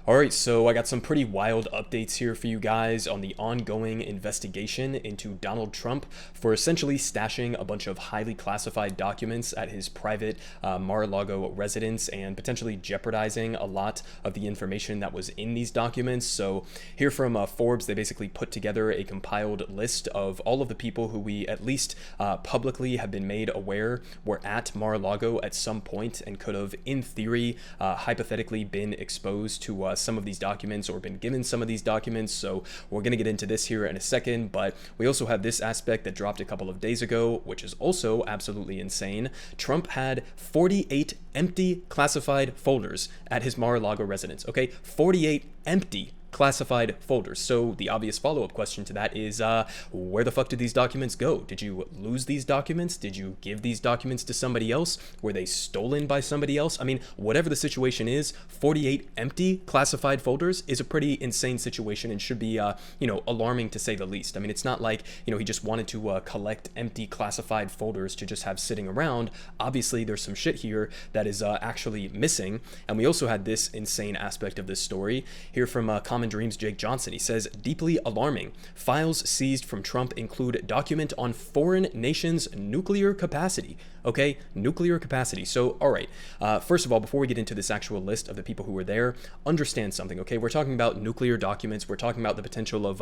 All right, so I got some pretty wild updates here for you guys on the ongoing investigation into Donald Trump for essentially stashing a bunch of highly classified documents at his private Mar-a-Lago residence and potentially jeopardizing a lot of the information that was in these documents. So here from Forbes, they basically put together a compiled list of all of the people who we at least publicly have been made aware were at Mar-a-Lago at some point and could have, in theory, hypothetically been exposed to some of these documents or been given some of these documents. So we're going to get into this here in a second, but we also have this aspect that dropped a couple of days ago, which is also absolutely insane. Trump had 48 empty classified folders at his Mar-a-Lago residence. Okay, 48 empty classified folders. So the obvious follow-up question to that is, where the fuck did these documents go? Did you lose these documents? Did you give these documents to somebody else? Were they stolen by somebody else? I mean, whatever the situation is, 48 empty classified folders is a pretty insane situation and should be, alarming to say the least. I mean, it's not like, he just wanted to collect empty classified folders to just have sitting around. Obviously, there's some shit here that is actually missing. And we also had this insane aspect of this story here from Common Dreams Jake Johnson. He says, deeply alarming. Files seized from Trump include document on foreign nations' nuclear capacity. Okay, nuclear capacity. So, all right. First of all, before we get into this actual list of the people who were there, understand something, okay? We're talking about nuclear documents. We're talking about the potential of,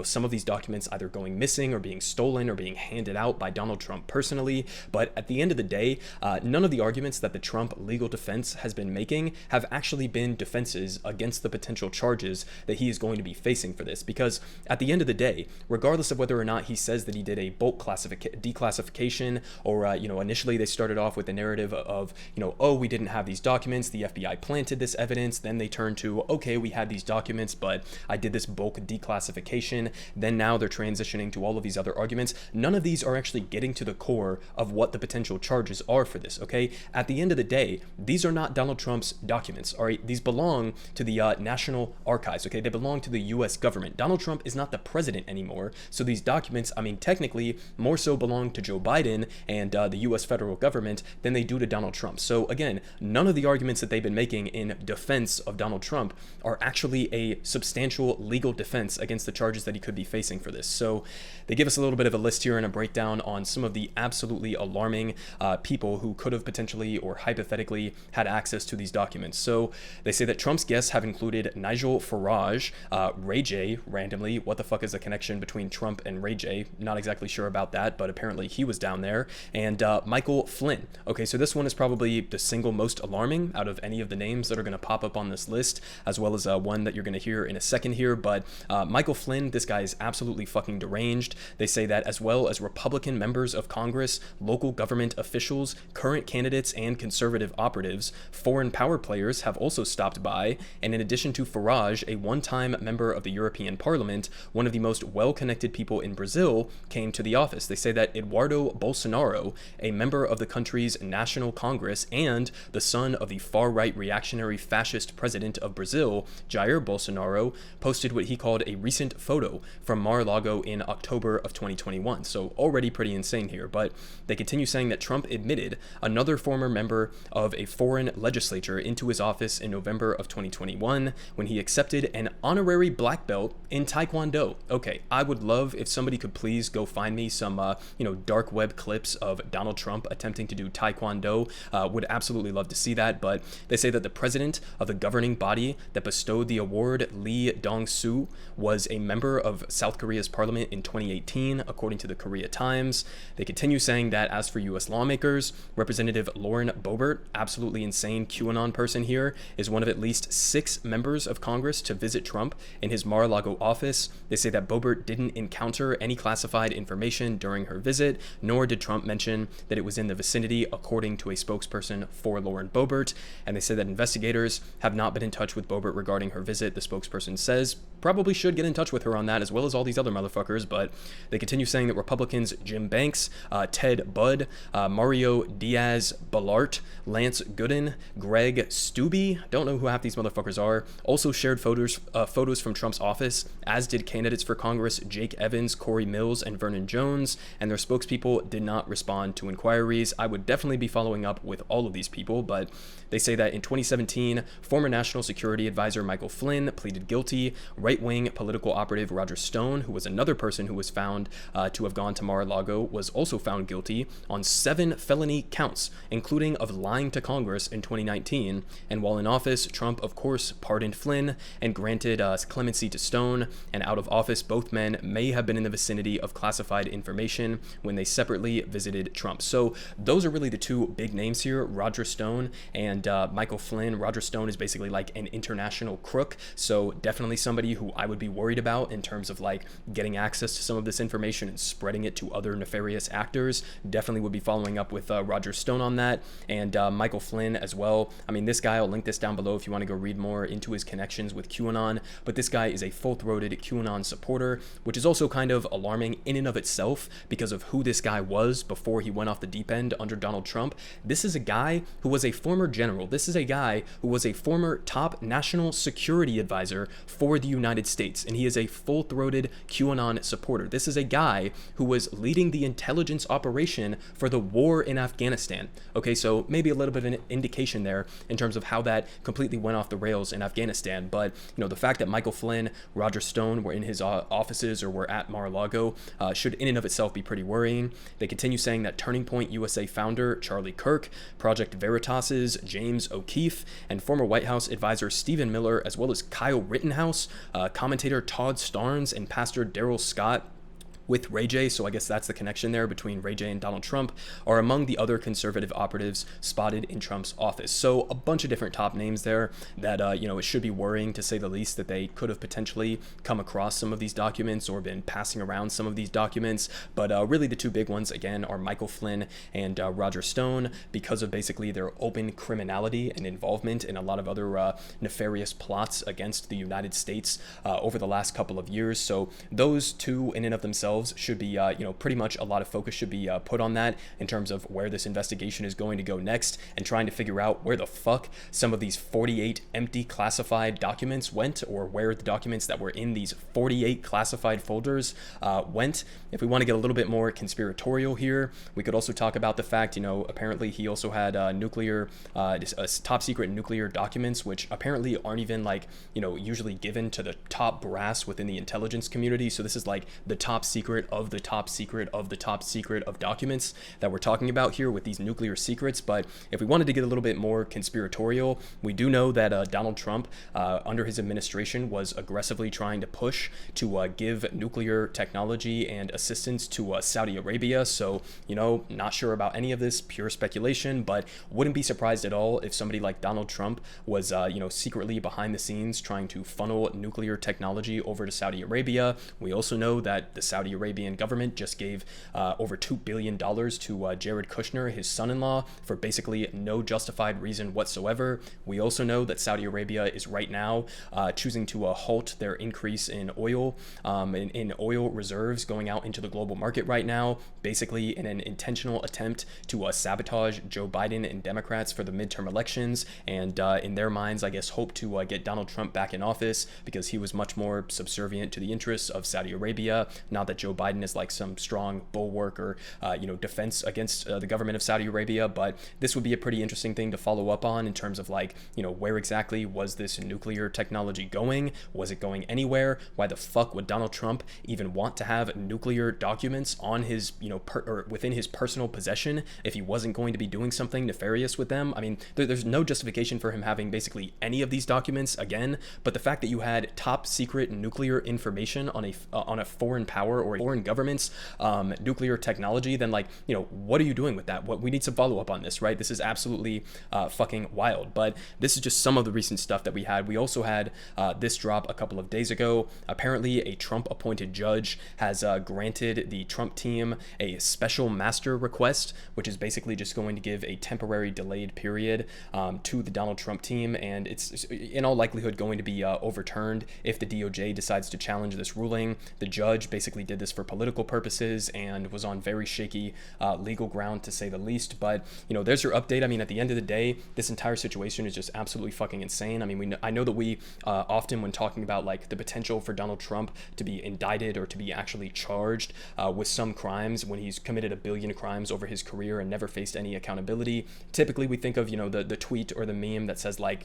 some of these documents either going missing or being stolen or being handed out by Donald Trump personally. But at the end of the day, none of the arguments that the Trump legal defense has been making have actually been defenses against the potential charges that he is going to be facing for this. Because at the end of the day, regardless of whether or not he says that he did a bulk declassification or, initially they started off with the narrative of, oh, we didn't have these documents, the FBI planted this evidence, then they turned to, okay, we had these documents, but I did this bulk declassification, then now they're transitioning to all of these other arguments. None of these are actually getting to the core of what the potential charges are for this, okay? At the end of the day, these are not Donald Trump's documents, all right? These belong to the National Archives, okay? They belong to the U.S. government. Donald Trump is not the president anymore, so these documents, technically more so belong to Joe Biden and the U.S. federal government than they do to Donald Trump. So again, none of the arguments that they've been making in defense of Donald Trump are actually a substantial legal defense against the charges that he could be facing for this. So they give us a little bit of a list here and a breakdown on some of the absolutely alarming people who could have potentially or hypothetically had access to these documents. So they say that Trump's guests have included Nigel Farage, Ray J, randomly. What the fuck is the connection between Trump and Ray J? Not exactly sure about that, but apparently he was down there. And Michael Flynn. Okay, so this one is probably the single most alarming out of any of the names that are going to pop up on this list, as well as one that you're going to hear in a second here. But Michael Flynn, this guy is absolutely fucking deranged. They say that as well as Republican members of Congress, local government officials, current candidates, and conservative operatives, foreign power players have also stopped by. And in addition to Farage, a one-time member of the European Parliament, one of the most well-connected people in Brazil, came to the office. They say that Eduardo Bolsonaro, a member of the country's National Congress and the son of the far-right reactionary fascist president of Brazil, Jair Bolsonaro, posted what he called a recent photo from Mar-a-Lago in October of 2021. So already pretty insane here, but they continue saying that Trump admitted another former member of a foreign legislature into his office in November of 2021 when he accepted an honorary black belt in Taekwondo. Okay, I would love if somebody could please go find me some, dark web clips of Donald Trump attempting to do Taekwondo. Would absolutely love to see that, but they say that the president of the governing body that bestowed the award, Lee Dong-soo, was a member of South Korea's parliament in 2018, according to the Korea Times. They continue saying that as for U.S. lawmakers, Representative Lauren Boebert, absolutely insane QAnon person here, is one of at least 6 members of Congress to visit Trump in his Mar-a-Lago office. They say that Boebert didn't encounter any classified information during her visit, nor did Trump mention that it was in the vicinity, according to a spokesperson for Lauren Boebert. And they say that investigators have not been in touch with Boebert regarding her visit. The spokesperson says probably should get in touch with her on that, as well as all these other motherfuckers. But they continue saying that Republicans Jim Banks, Ted Budd, Mario Diaz-Balart, Lance Gooden, Greg Steube, don't know who half these motherfuckers are, also shared photos from Trump's office, as did candidates for Congress Jake Evans, Corey Mills, and Vernon Jones, and their spokespeople did not respond to inquiries. inquiries. I would definitely be following up with all of these people, but they say that in 2017, former National Security Advisor Michael Flynn pleaded guilty. Right-wing political operative Roger Stone, who was another person who was found to have gone to Mar-a-Lago, was also found guilty on 7 felony counts, including of lying to Congress in 2019. And while in office, Trump, of course, pardoned Flynn and granted clemency to Stone. And out of office, both men may have been in the vicinity of classified information when they separately visited Trump. So those are really the two big names here, Roger Stone and Michael Flynn. Roger Stone is basically like an international crook, so definitely somebody who I would be worried about in terms of like getting access to some of this information and spreading it to other nefarious actors. Definitely would be following up with Roger Stone on that, and Michael Flynn as well. I mean, this guy, I'll link this down below if you want to go read more into his connections with QAnon, but this guy is a full-throated QAnon supporter, which is also kind of alarming in and of itself because of who this guy was before he went off the deep end under Donald Trump. This is a guy who was a former general. This is a guy who was a former top national security advisor for the United States, and he is a full-throated QAnon supporter. This is a guy who was leading the intelligence operation for the war in Afghanistan. Okay, so maybe a little bit of an indication there in terms of how that completely went off the rails in Afghanistan. But, you know, the fact that Michael Flynn, Roger Stone were in his offices or were at Mar-a-Lago should in and of itself be pretty worrying. They continue saying that Turning Point USA founder Charlie Kirk, Project Veritas's James O'Keefe, and former White House advisor Stephen Miller, as well as Kyle Rittenhouse, commentator Todd Starnes, and Pastor Daryl Scott with Ray J, so I guess that's the connection there between Ray J and Donald Trump, are among the other conservative operatives spotted in Trump's office. So a bunch of different top names there that, you know, it should be worrying to say the least that they could have potentially come across some of these documents or been passing around some of these documents. But really the two big ones, again, are Michael Flynn and Roger Stone, because of basically their open criminality and involvement in a lot of other nefarious plots against the United States over the last couple of years. So those two in and of themselves should be, you know, pretty much a lot of focus should be put on that in terms of where this investigation is going to go next, and trying to figure out where the fuck some of these 48 empty classified documents went, or where the documents that were in these 48 classified folders went. If we want to get a little bit more conspiratorial here, we could also talk about the fact, you know, apparently he also had top secret nuclear documents, which apparently aren't even like, you know, usually given to the top brass within the intelligence community. So this is like the top secret of the top secret of the top secret of documents that we're talking about here with these nuclear secrets. But if we wanted to get a little bit more conspiratorial, we do know that Donald Trump, under his administration, was aggressively trying to push to give nuclear technology and assistance to Saudi Arabia. So, you know, not sure about any of this, pure speculation, but wouldn't be surprised at all if somebody like Donald Trump was, you know, secretly behind the scenes trying to funnel nuclear technology over to Saudi Arabia. We also know that the Saudi Arabian government just gave over $2 billion to Jared Kushner, his son-in-law, for basically no justified reason whatsoever. We also know that Saudi Arabia is right now choosing to halt their increase in oil, in oil reserves going out into the global market right now, basically in an intentional attempt to sabotage Joe Biden and Democrats for the midterm elections, and in their minds, I guess, hope to get Donald Trump back in office because he was much more subservient to the interests of Saudi Arabia. Not that Joe Biden is like some strong bulwark or, you know, defense against the government of Saudi Arabia, but this would be a pretty interesting thing to follow up on in terms of like, you know, where exactly was this nuclear technology going? Was it going anywhere? Why the fuck would Donald Trump even want to have nuclear documents on his, you know, or within his personal possession if he wasn't going to be doing something nefarious with them? I mean, there's no justification for him having basically any of these documents again, but the fact that you had top secret nuclear information on a foreign power or foreign government's nuclear technology, then like, you know, what are you doing with that? What we need some follow up on this, right? This is absolutely fucking wild. But this is just some of the recent stuff that we had. We also had this drop a couple of days ago. Apparently a Trump appointed judge has granted the Trump team a special master request, which is basically just going to give a temporary delayed period to the Donald Trump team, and it's in all likelihood going to be overturned if the DOJ decides to challenge this ruling. The judge basically did did this for political purposes and was on very shaky legal ground, to say the least. But, there's your update. I mean, at the end of the day, this entire situation is just absolutely fucking insane. I mean, I know that we often, when talking about like the potential for Donald Trump to be indicted or to be actually charged with some crimes when he's committed a billion crimes over his career and never faced any accountability, typically we think of, the tweet or the meme that says like,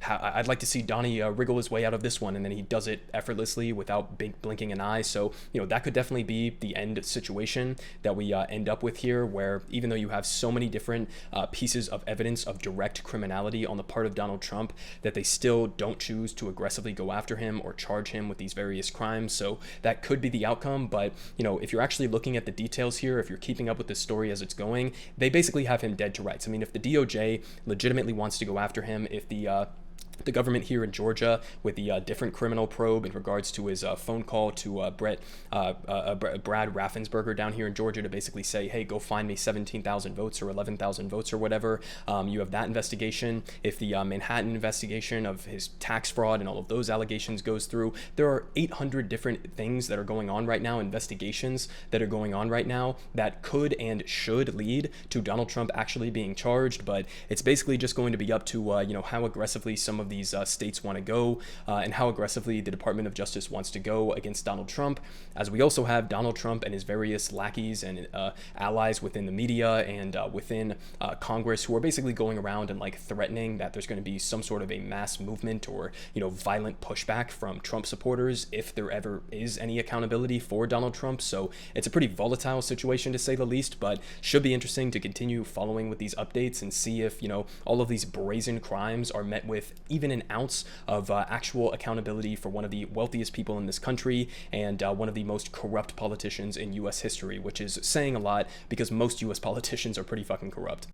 I'd like to see Donnie wriggle his way out of this one, and then he does it effortlessly without blinking an eye. So, that could definitely be the end situation that we end up with here, where even though you have so many different pieces of evidence of direct criminality on the part of Donald Trump, that they still don't choose to aggressively go after him or charge him with these various crimes. So that could be the outcome. But, if you're actually looking at the details here, if you're keeping up with the story as it's going, they basically have him dead to rights. I mean, if the DOJ legitimately wants to go after him, if the government here in Georgia, with the different criminal probe in regards to his phone call to Brad Raffensperger down here in Georgia to basically say, hey, go find me 17,000 votes or 11,000 votes or whatever. You have that investigation. If the Manhattan investigation of his tax fraud and all of those allegations goes through, there are 800 different things that are going on right now, investigations that are going on right now that could and should lead to Donald Trump actually being charged. But it's basically just going to be up to, how aggressively some of these states want to go and how aggressively the Department of Justice wants to go against Donald Trump, as we also have Donald Trump and his various lackeys and allies within the media and within Congress who are basically going around and like threatening that there's going to be some sort of a mass movement or, violent pushback from Trump supporters if there ever is any accountability for Donald Trump. So it's a pretty volatile situation, to say the least, but should be interesting to continue following with these updates and see if, all of these brazen crimes are met with even an ounce of actual accountability for one of the wealthiest people in this country and one of the most corrupt politicians in U.S. history, which is saying a lot because most U.S. politicians are pretty fucking corrupt.